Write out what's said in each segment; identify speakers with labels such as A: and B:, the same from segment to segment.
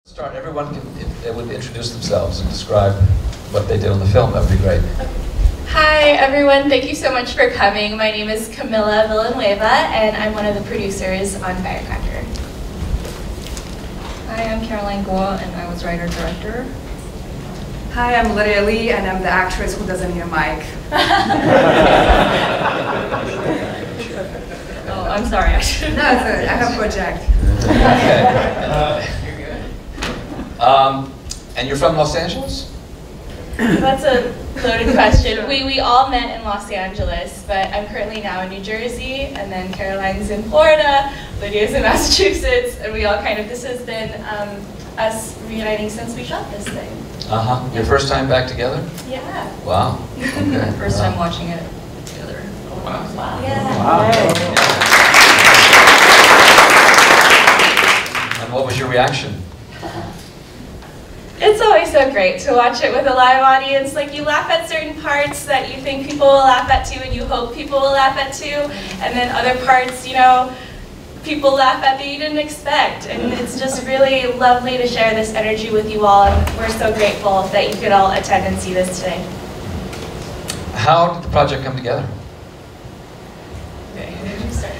A: Start. Everyone can, if they would introduce themselves and describe what they did on the film, that would be great.
B: Hi everyone, thank you so much for coming. My name is Camila Villanueva and I'm one of the producers on Firecracker.
C: Hi, I'm Caroline Guo and I was writer-director.
D: Hi, I'm Lydia Li and I'm the actress who doesn't need a mic.
C: Oh, I'm sorry, I should.
D: No, it's good. I have a project.
A: Okay. And you're from Los Angeles?
B: That's a loaded question. We all met in Los Angeles, but I'm currently now in New Jersey, and then Caroline's in Florida, Lydia's in Massachusetts, and we all kind of, this has been us reuniting since we shot this thing.
A: Uh-huh. Your first time back together?
B: Yeah.
A: Wow. Okay.
C: First time watching it together.
B: Wow. Yeah.
A: Wow. And what was your reaction?
B: It's always so great to watch it with a live audience. Like, you laugh at certain parts that you think people will laugh at too, and you hope people will laugh at too, and then other parts, you know, people laugh at that you didn't expect. And it's just really lovely to share this energy with you all, and we're so grateful that you could all attend and see this today.
A: How did the project come together?
B: Okay, who did you start?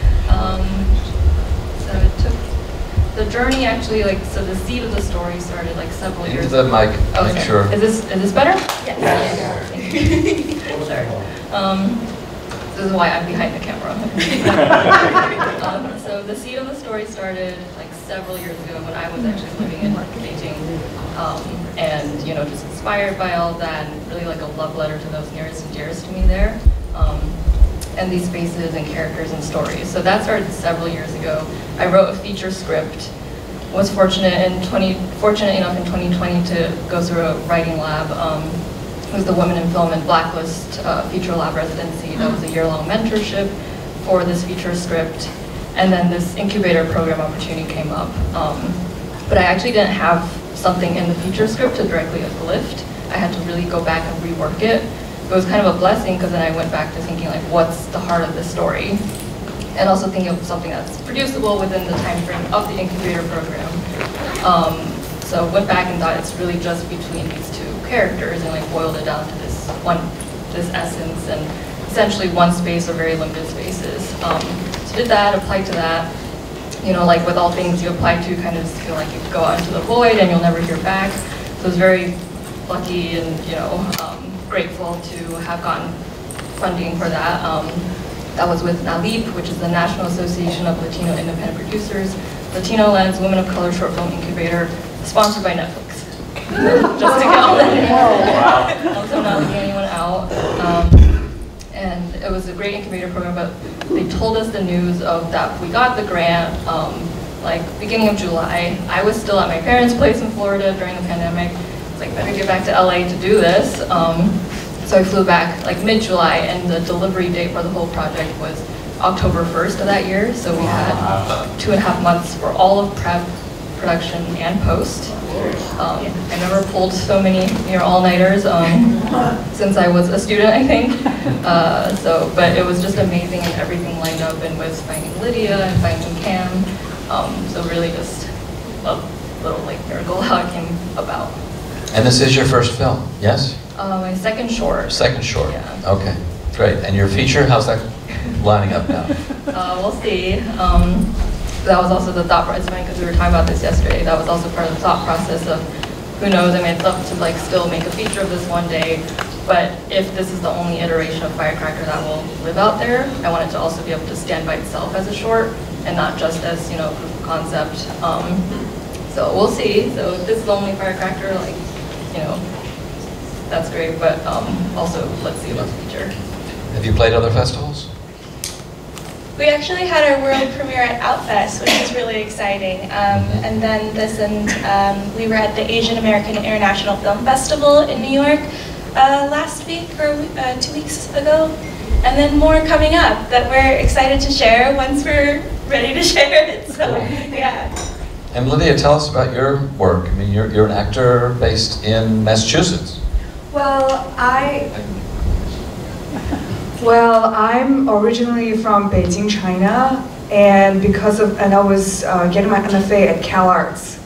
C: So it took the journey actually, like, so the seed of the story started like several years
A: Into the mic,
C: Oh,
A: make
C: sorry.
A: sure.
C: Is this better?
B: Yes.
C: Sorry. This is why I'm behind the camera. So the seed of the story started like several years ago when I was actually living in Beijing, and you know, just inspired by all of that, and really like a love letter to those nearest and dearest to me there, and these spaces and characters and stories. So that started several years ago. I wrote a feature script. Was fortunate enough in 2020 to go through a writing lab. It was the Women in Film and Blacklist feature lab residency. That was a year-long mentorship for this feature script. And then this incubator program opportunity came up. But I actually didn't have something in the feature script to directly uplift. I had to really go back and rework it. It was kind of a blessing because then I went back to thinking like, what's the heart of this story? And also thinking of something that's producible within the time frame of the incubator program. So went back and thought it's really just between these two characters, and like boiled it down to this essence, and essentially one space or very limited spaces. So did that, applied to that. You know, like with all things you apply to, kind of just feel like you go out into the void and you'll never hear back. So I was very lucky and, you know, grateful to have gotten funding for that. That was with NALIP, which is the National Association of Latino Independent Producers, Latino Lens Women of Color Short Film Incubator, sponsored by Netflix. Just to get all that in. Also not leaving anyone out. And it was a great incubator program, but they told us the news of that we got the grant like beginning of July. I was still at my parents' place in Florida during the pandemic. It's like, better get back to LA to do this. So I flew back like mid-July, and the delivery date for the whole project was October 1st of that year. So we had 2.5 months for all of prep, production, and post. I never pulled so many all-nighters since I was a student, I think. But it was just amazing, and everything lined up, and with finding Lydia and finding Cam. So really just a little like miracle how it came about.
A: And this is your first film, yes?
C: My second short.
A: Second short.
C: Yeah.
A: Okay, great. And your feature, how's that lining up now?
C: We'll see. That was also the thought process, because we were talking about this yesterday. That was also part of the thought process of, who knows, I mean, I'd love to like still make a feature of this one day, but if this is the only iteration of Firecracker that will live out there, I want it to also be able to stand by itself as a short, and not just as, you know, proof of concept. So we'll see. So if this is the only Firecracker, like, you know, that's great, but also let's see about the future.
A: Have you played other festivals?
B: We actually had our world premiere at Outfest, which was really exciting. And then we were at the Asian American International Film Festival in New York last week or 2 weeks ago. And then more coming up that we're excited to share once we're ready to share it. So, yeah.
A: And Lydia, tell us about your work. I mean, you're an actor based in Massachusetts.
D: Well, I'm originally from Beijing, China, and I was getting my MFA at CalArts,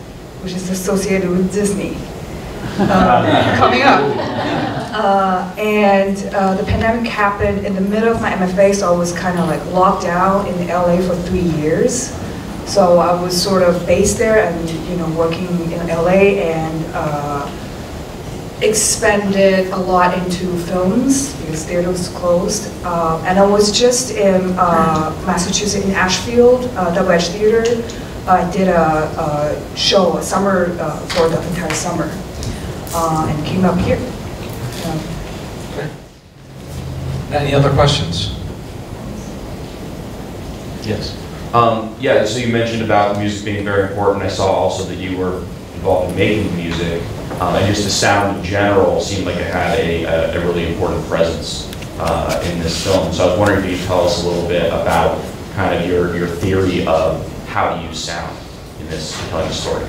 D: which is associated with Disney coming up. And the pandemic happened in the middle of my MFA, so I was kind of like locked down in LA for 3 years. So I was sort of based there and working in LA and expanded a lot into films because theaters closed. And I was just in Massachusetts in Ashfield, Double Edge Theater. I did a show, a summer, for the entire summer, and came up here.
A: Okay. Any other questions?
E: Yes. Yeah, so you mentioned about music being very important. I saw also that you were involved in making music, and just the sound in general seemed like it had a really important presence in this film. So I was wondering if you could tell us a little bit about kind of your theory of how to use sound in this telling the story.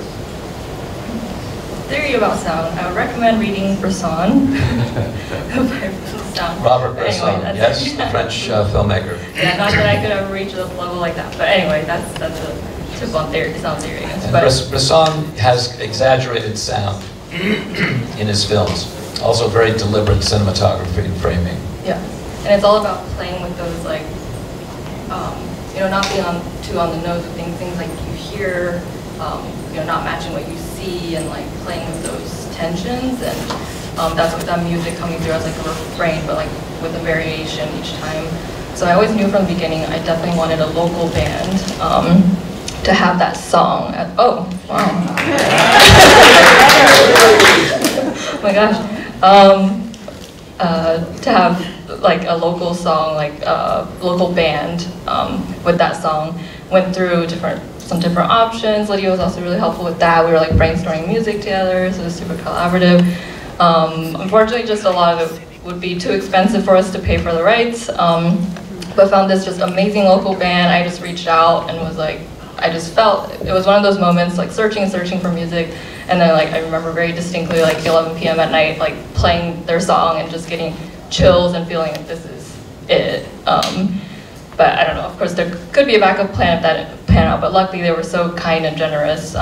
C: Theory about sound, I would recommend reading Bresson.
A: Robert Bresson,
C: anyway,
A: yes, the French filmmaker.
C: Yeah, not that I could ever reach a level like that, but anyway, that's a tip on theory, sound theory.
A: Bresson has exaggerated sound in his films. Also very deliberate cinematography and framing.
C: Yeah, and it's all about playing with those like, not being too on the nose with things like you hear, not matching what you see and like playing with those tensions, and that's with that music coming through as like a refrain, but like with a variation each time. So I always knew from the beginning I definitely wanted a local band to have that song. Oh, wow. Oh my gosh. To have like a local song, like a local band with that song. Went through some different options. Lydia was also really helpful with that. We were like brainstorming music together, so it was super collaborative. Unfortunately, just a lot of it would be too expensive for us to pay for the rights, but found this just amazing local band. I just reached out and was like, I just felt, it was one of those moments like searching for music, and then like I remember very distinctly like 11 p.m. at night like playing their song and just getting chills and feeling like this is it. But I don't know, of course there could be a backup plan if that didn't pan out, but luckily they were so kind and generous.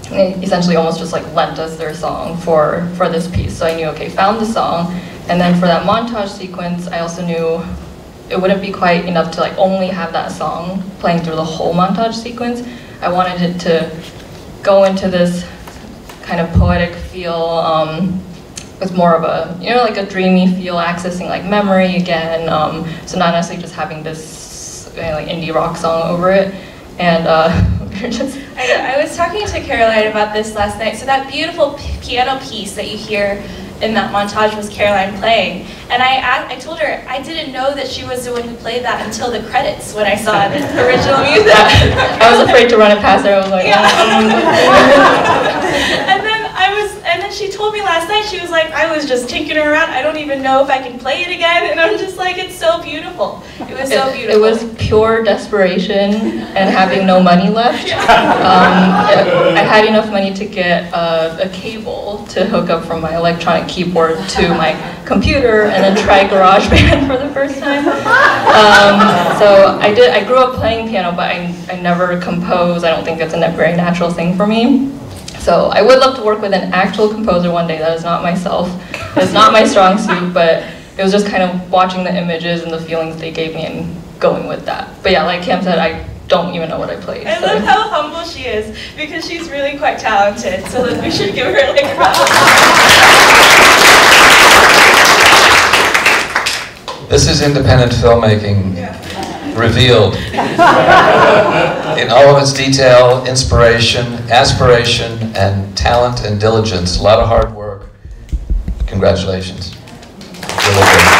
C: They essentially almost just like lent us their song for this piece. So I knew, okay, found the song, and then for that montage sequence, I also knew it wouldn't be quite enough to like only have that song playing through the whole montage sequence. I wanted it to go into this kind of poetic feel, with more of a, like a dreamy feel, accessing like memory again. So not necessarily just having this like indie rock song over it. And
B: I was talking to Caroline about this last night. So that beautiful piano piece that you hear in that montage was Caroline playing. And I told her I didn't know that she was the one who played that until the credits when I saw the original music.
C: I was afraid to run it past her. I was like,
B: yeah. And then she told me last night, she was like, I was just tinkering around. I don't even know if I can play it again. And I'm just like, it's so beautiful. It was so beautiful.
C: It was pure desperation and having no money left. I had enough money to get a cable to hook up from my electronic keyboard to my computer and then try GarageBand for the first time. So I grew up playing piano, but I never compose. I don't think it's a very natural thing for me. So I would love to work with an actual composer one day. That is not myself. It's not my strong suit, but it was just kind of watching the images and the feelings they gave me and going with that. But yeah, like Cam said, I don't even know what I played.
B: I love how humble she is, because she's really quite talented. So we should give her like a round.
A: This is independent filmmaking.
B: Yeah.
A: Revealed in all of its detail, inspiration, aspiration, and talent and diligence. A lot of hard work. Congratulations. Really good.